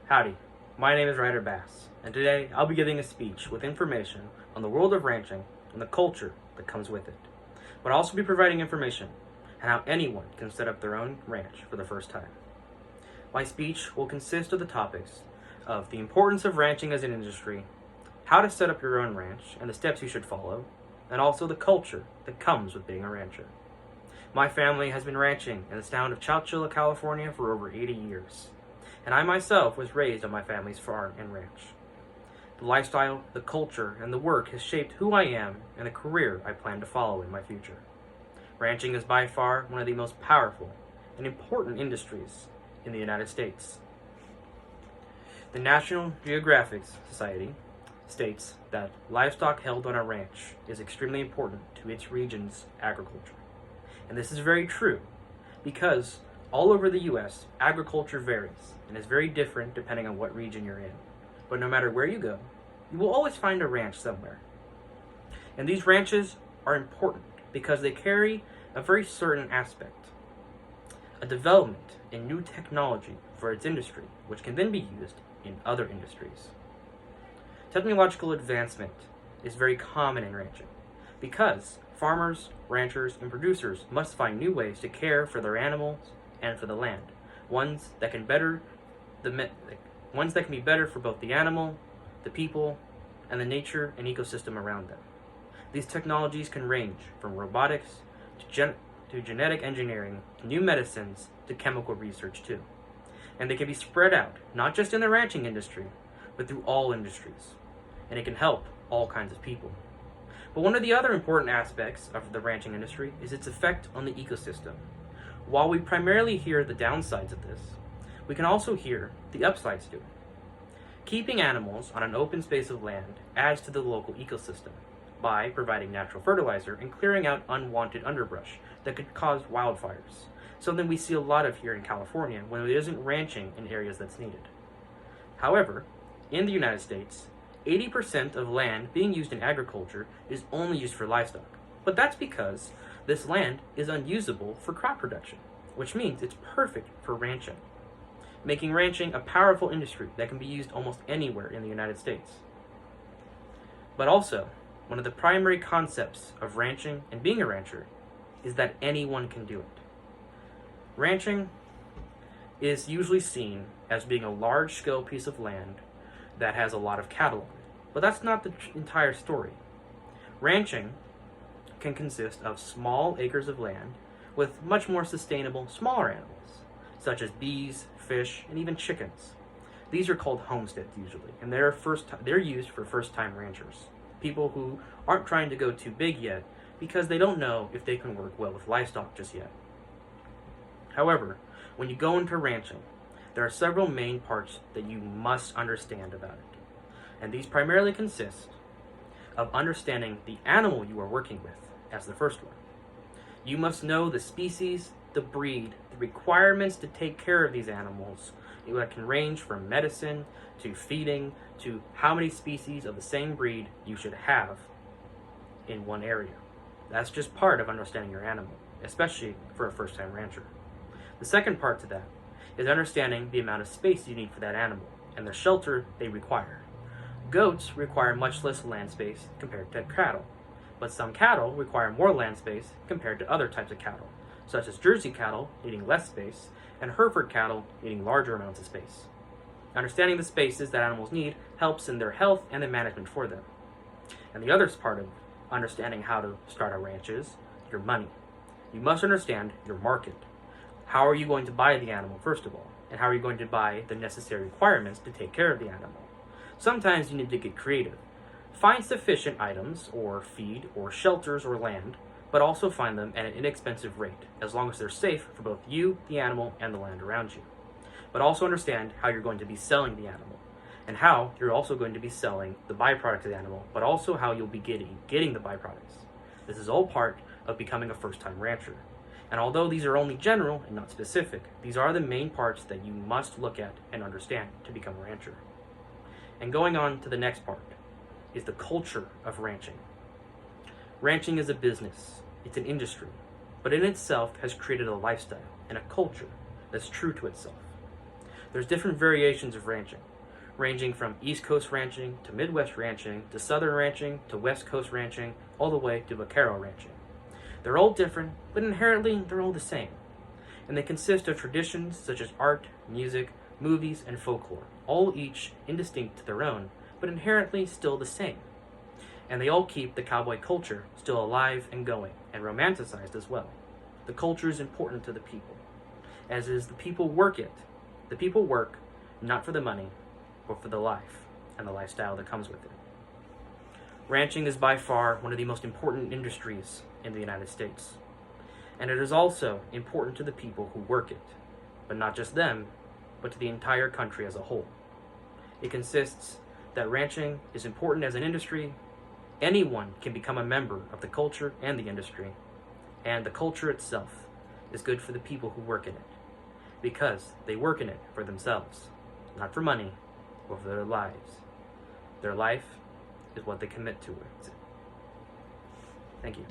Howdy, my name is Ryder Bass, and today I'll be giving a speech with information on the world of ranching and the culture that comes with it. But I'll also be providing information on how anyone can set up their own ranch for the first time. My speech will consist of the topics of the importance of ranching as an industry, how to set up your own ranch and the steps you should follow, and also the culture that comes with being a rancher. My family has been ranching in the town of Chowchilla, California for over 80 years, and I myself was raised on my family's farm and ranch. The lifestyle, the culture, and the work has shaped who I am and the career I plan to follow in my future. Ranching is by far one of the most powerful and important industries in the United States. The National Geographic Society states that livestock held on a ranch is extremely important to its region's agriculture. And this is very true because all over the U.S., agriculture varies and is very different depending on what region you're in. But no matter where you go, you will always find a ranch somewhere. And these ranches are important because they carry a very certain aspect, a development in new technology for its industry, which can then be used in other industries. Technological advancement is very common in ranching because farmers, ranchers, and producers must find new ways to care for their animals and for the land, ones that can be better for both the animal, the people, and the nature and ecosystem around them. These technologies can range from robotics to genetic engineering, to new medicines, to chemical research too. And they can be spread out, not just in the ranching industry, but through all industries. And it can help all kinds of people. But one of the other important aspects of the ranching industry is its effect on the ecosystem. While we primarily hear the downsides of this, we can also hear the upsides to it. Keeping animals on an open space of land adds to the local ecosystem by providing natural fertilizer and clearing out unwanted underbrush that could cause wildfires, something we see a lot of here in California when there isn't ranching in areas that's needed. However, in the United States, 80% of land being used in agriculture is only used for livestock. But that's because this land is unusable for crop production, which means it's perfect for ranching, making ranching a powerful industry that can be used almost anywhere in the United States. But also, one of the primary concepts of ranching and being a rancher is that anyone can do it. Ranching is usually seen as being a large-scale piece of land that has a lot of cattle on it. But that's not the entire story. Ranching can consist of small acres of land with much more sustainable, smaller animals, such as bees, fish, and even chickens. These are called homesteads usually, and they're used for first-time ranchers, people who aren't trying to go too big yet because they don't know if they can work well with livestock just yet. However, when you go into ranching, there are several main parts that you must understand about it. And these primarily consist of understanding the animal you are working with as the first one. You must know the species, the breed, the requirements to take care of these animals. It can range from medicine to feeding to how many species of the same breed you should have in one area. That's just part of understanding your animal, especially for a first-time rancher. The second part to that is understanding the amount of space you need for that animal and the shelter they require. Goats require much less land space compared to cattle, but some cattle require more land space compared to other types of cattle, such as Jersey cattle needing less space and Hereford cattle needing larger amounts of space. Understanding the spaces that animals need helps in their health and the management for them. And the other part of understanding how to start a ranch is your money. You must understand your market. How are you going to buy the animal, first of all? And how are you going to buy the necessary requirements to take care of the animal? Sometimes you need to get creative. Find sufficient items, or feed, or shelters, or land, but also find them at an inexpensive rate, as long as they're safe for both you, the animal, and the land around you. But also understand how you're going to be selling the animal, and how you're also going to be selling the byproduct of the animal, but also how you'll be getting the byproducts. This is all part of becoming a first-time rancher. And although these are only general and not specific, these are the main parts that you must look at and understand to become a rancher. And going on to the next part is the culture of ranching. Ranching is a business, it's an industry, but in itself has created a lifestyle and a culture that's true to itself. There's different variations of ranching, ranging from East Coast ranching to Midwest ranching to Southern ranching to West Coast ranching, all the way to vaquero ranching. They're all different, but inherently they're all the same. And they consist of traditions such as art, music, movies, and folklore, all each indistinct to their own, but inherently still the same. And they all keep the cowboy culture still alive and going, and romanticized as well. The culture is important to the people, as is the people work it. The people work not for the money, but for the life and the lifestyle that comes with it. Ranching is by far one of the most important industries in the United States, and it is also important to the people who work it, but not just them, but to the entire country as a whole. It consists that ranching is important as an industry. Anyone can become a member of the culture and the industry, and the culture itself is good for the people who work in it, because they work in it for themselves, not for money, but for their lives. Their life is what they commit to it. Thank you.